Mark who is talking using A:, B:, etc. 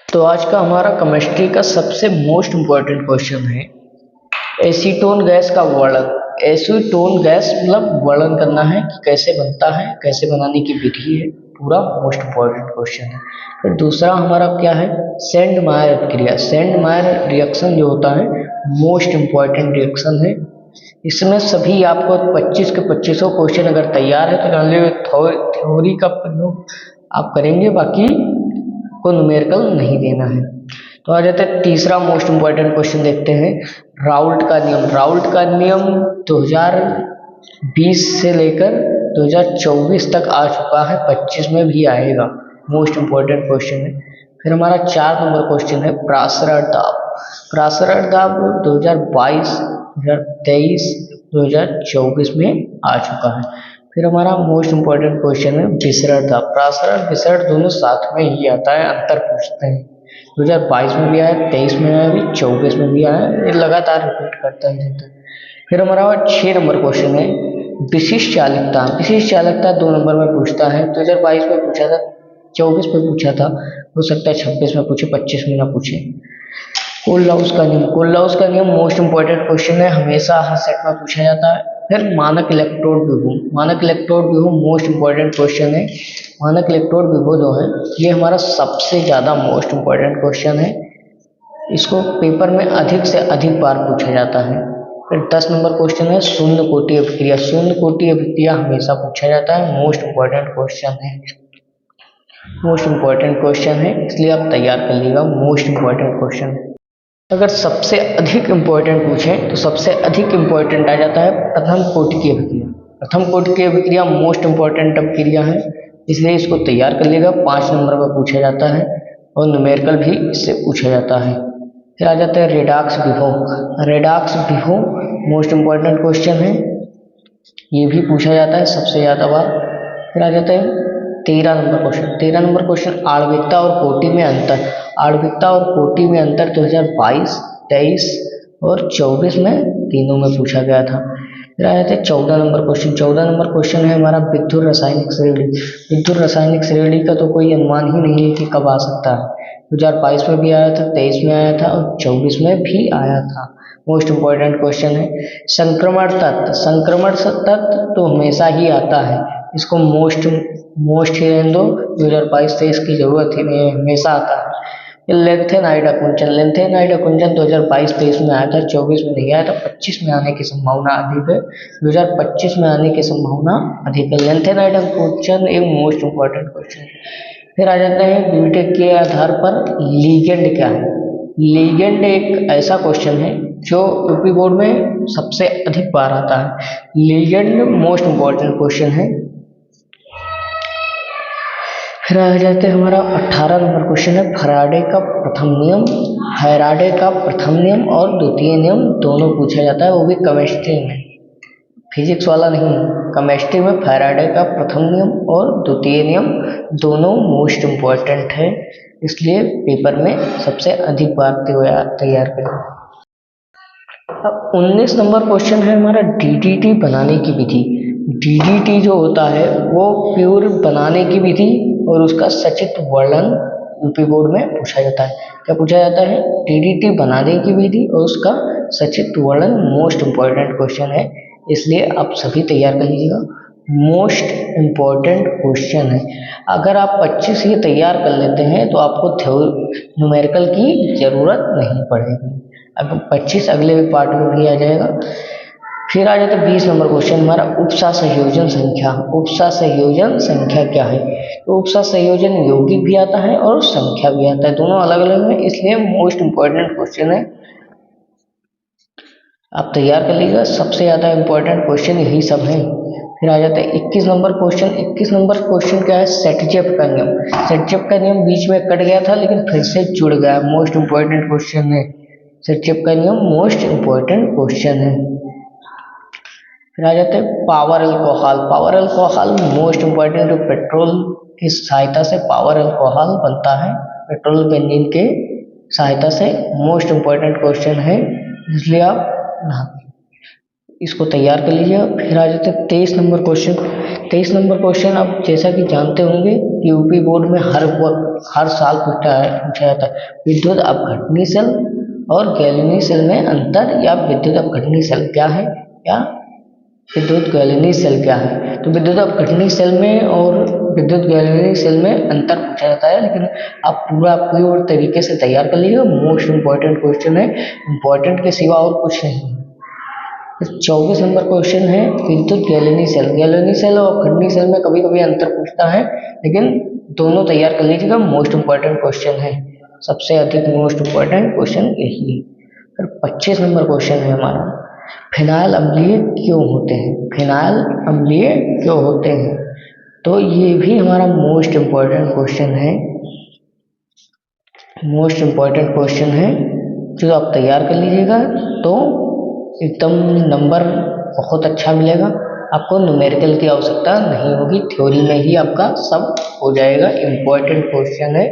A: तो आज का हमारा केमिस्ट्री का सबसे मोस्ट इम्पॉर्टेंट क्वेश्चन है एसीटोन गैस का वर्णन। एसीटोन गैस मतलब वर्णन करना है कि कैसे बनता है, कैसे बनाने की विधि है, पूरा मोस्ट इम्पॉर्टेंट क्वेश्चन है। फिर दूसरा हमारा क्या है, सेंड मायर क्रिया। सेंड मायर रिएक्शन जो होता है मोस्ट इम्पॉर्टेंट रिएक्शन है। इसमें सभी आपको 25 के 25 क्वेश्चन अगर तैयार है तो जान लीजिए थ्योरी का प्रयोग आप करेंगे, बाकी को न्यूमेरिकल नहीं देना है। तो आ जाते हैं तीसरा मोस्ट इम्पॉर्टेंट क्वेश्चन, देखते हैं राउल्ट का नियम। राउल्ट का नियम 2020 से लेकर 2024 तक आ चुका है, 25 में भी आएगा, मोस्ट इम्पॉर्टेंट क्वेश्चन है। फिर हमारा 4 नंबर क्वेश्चन है प्रासरण दाब। प्रासरण दाब 2022, 2023, 2024 में आ चुका है। फिर हमारा मोस्ट इम्पॉर्टेंट क्वेश्चन है विसरण दाब। प्रासरण विसरण दोनों साथ में ही आता है, अंतर पूछते हैं। 2022 में भी आया, 23 में आया, अभी 24 में भी आया, ये लगातार रिपीट करता ही रहता है। फिर हमारा 6 नंबर क्वेश्चन है विशिष्ट चालकता। विशिष्ट चालकता 2 नंबर में पूछता है, 2022 में पूछा था, 24 में पूछा था, हो सकता है 26 में पूछे, 25 में ना पूछे। कोल-लाउस का नियम। कोल-लाउस का नियम मोस्ट इम्पॉर्टेंट क्वेश्चन है, हमेशा हर सेट में पूछा जाता है। फिर मानक इलेक्ट्रोड विभव। मानक इलेक्ट्रोड विभव मोस्ट इम्पॉर्टेंट क्वेश्चन है। मानक इलेक्ट्रोड विभव जो है ये हमारा सबसे ज़्यादा मोस्ट इम्पॉर्टेंट क्वेश्चन है, इसको पेपर में अधिक से अधिक बार पूछा जाता है। फिर 10 नंबर क्वेश्चन है शून्य कोटि अभिक्रिया। शून्य कोटि अभिक्रिया हमेशा पूछा जाता है, मोस्ट इम्पॉर्टेंट क्वेश्चन है, मोस्ट इम्पॉर्टेंट क्वेश्चन है, इसलिए आप तैयार कर लीजिएगा, मोस्ट इम्पॉर्टेंट क्वेश्चन है। अगर सबसे अधिक इम्पोर्टेंट पूछें तो सबसे अधिक इम्पोर्टेंट आ जाता है प्रथम कोटि की अभिक्रिया। प्रथम कोटि की अभिक्रिया मोस्ट इम्पोर्टेंट अभिक्रिया है, इसलिए इसको तैयार कर लेगा, 5 नंबर पर पूछा जाता है और न्यूमेरिकल भी इससे पूछा जाता है। फिर आ जाता है रेडॉक्स विभव। रेडॉक्स विभव मोस्ट इम्पोर्टेंट क्वेश्चन है, ये भी पूछा जाता है सबसे ज़्यादा बार। फिर आ जाता है 13 नंबर क्वेश्चन। 13 नंबर क्वेश्चन आणविकता और कोटि में अंतर। आणविकता और कोटि में अंतर 2022, 23 और 24 में तीनों में पूछा गया था। फिर आ जाते हैं 14 नंबर क्वेश्चन। 14 नंबर क्वेश्चन है हमारा विद्युत रासायनिक श्रेणी। विद्युत रासायनिक श्रेणी का तो कोई अनुमान ही नहीं है कि कब आ सकता है। 2022 में भी आया था, 23 में आया था और 24 में भी आया था, मोस्ट इम्पॉर्टेंट क्वेश्चन है। संक्रमण तत्व। संक्रमण तत्व तो हमेशा ही आता है, इसको मोस्ट ही रहने दो, 2022-23 की जरूरत ही नहीं है, हमेशा आता है। लेंथेनाइड अकुंचन। लेंथेनाइड अकुंचन 2022-23 में आया था, 24 में नहीं आया था, 25 में आने की संभावना अधिक है, 2025 में आने की संभावना अधिक है। लेंथेनाइड अकुंचन एक मोस्ट इम्पॉर्टेंट क्वेश्चन है। फिर आ जाता है बीटेक के आधार पर लीगेंड क्या है। लीगेंड एक ऐसा क्वेश्चन है जो यूपी बोर्ड में सबसे अधिक बार आता है। लीगेंड मोस्ट इम्पॉर्टेंट क्वेश्चन है। फिर आ जाते हैं हमारा 18 नंबर क्वेश्चन है फैराडे का प्रथम नियम। फैराडे का प्रथम नियम और द्वितीय नियम दोनों पूछा जाता है, वो भी केमिस्ट्री में, फिजिक्स वाला नहीं। केमिस्ट्री में फैराडे का प्रथम नियम और द्वितीय नियम दोनों मोस्ट इम्पॉर्टेंट है, इसलिए पेपर में सबसे अधिक बार तैयार करें। अब 19 नंबर क्वेश्चन है हमारा डीडीटी बनाने की विधि। डीडीटी जो होता है वो प्योर बनाने की विधि और उसका सचित्र वर्णन यूपी बोर्ड में पूछा जाता है। क्या पूछा जाता है? डीडीटी बनाने की विधि और उसका सचित्र वर्णन मोस्ट इम्पॉर्टेंट क्वेश्चन है, इसलिए आप सभी तैयार कर लीजिएगा, मोस्ट इम्पॉर्टेंट क्वेश्चन है। अगर आप 25 ये तैयार कर लेते हैं तो आपको न्यूमेरिकल की जरूरत नहीं पड़ेगी। अब 25 अगले पार्ट में भी आ जाएगा। फिर आ जाता है 20 नंबर क्वेश्चन हमारा उपसा संयोजन संख्या। उपसा संयोजन संख्या क्या है? तो उपसा संयोजन यौगिक भी आता है और संख्या भी आता है, दोनों अलग अलग है, इसलिए मोस्ट इम्पॉर्टेंट क्वेश्चन है, आप तैयार कर लीजिएगा। सबसे ज़्यादा इम्पोर्टेंट क्वेश्चन यही सब हैं। फिर आ जाता है 21 नंबर क्वेश्चन। 21 नंबर क्वेश्चन क्या है? सेटजेप का नियम। सेटजेप का नियम बीच में कट गया था लेकिन फिर से जुड़ गया, मोस्ट इम्पॉर्टेंट क्वेश्चन है। सेटजेप का नियम मोस्ट इम्पॉर्टेंट क्वेश्चन है। फिर आ जाते हैं power alcohol. Power alcohol most important, जो पेट्रोल की सहायता से पावर अल्कोहल बनता है, पेट्रोल बेंजीन के सहायता से। मोस्ट इम्पॉर्टेंट क्वेश्चन है, इसलिए आप इसको तैयार कर लीजिए। फिर आ जाते हैं 23 नंबर क्वेश्चन। 23 नंबर क्वेश्चन आप जैसा कि जानते होंगे कि यूपी बोर्ड में हर साल पूछा जाता है, विद्युत अपघटनी सेल और गैलेनी सेल में अंतर, या विद्युत अपघटनी सेल क्या है, या विद्युत गैलेनी सेल क्या है। तो विद्युत अपघटनी सेल में और विद्युत गैलेनी सेल में अंतर पूछा जाता है, लेकिन आप पूरा पूरी तरीके से तैयार कर लीजिए। मोस्ट इम्पॉर्टेंट क्वेश्चन है, इम्पॉर्टेंट के सिवा और कुछ नहीं। 24 नंबर क्वेश्चन है विद्युत गैलेनी सेल। गैलेनी सेल और अपघटनी सेल में कभी कभी अंतर पूछता है, लेकिन दोनों तैयार कर लीजिएगा। मोस्ट इम्पॉर्टेंट क्वेश्चन है, सबसे अधिक मोस्ट इम्पॉर्टेंट क्वेश्चन यही है। फिर 25 नंबर क्वेश्चन है हमारा, फिनाइल अम्लीय क्यों होते हैं। फिनाइल अम्लीय क्यों होते हैं, तो ये भी हमारा मोस्ट इम्पॉर्टेंट क्वेश्चन है। मोस्ट इम्पॉर्टेंट क्वेश्चन है, जो आप तैयार कर लीजिएगा तो एकदम नंबर बहुत अच्छा मिलेगा। आपको न्यूमेरिकल की आवश्यकता नहीं होगी, थ्योरी में ही आपका सब हो जाएगा। इम्पॉर्टेंट क्वेश्चन है,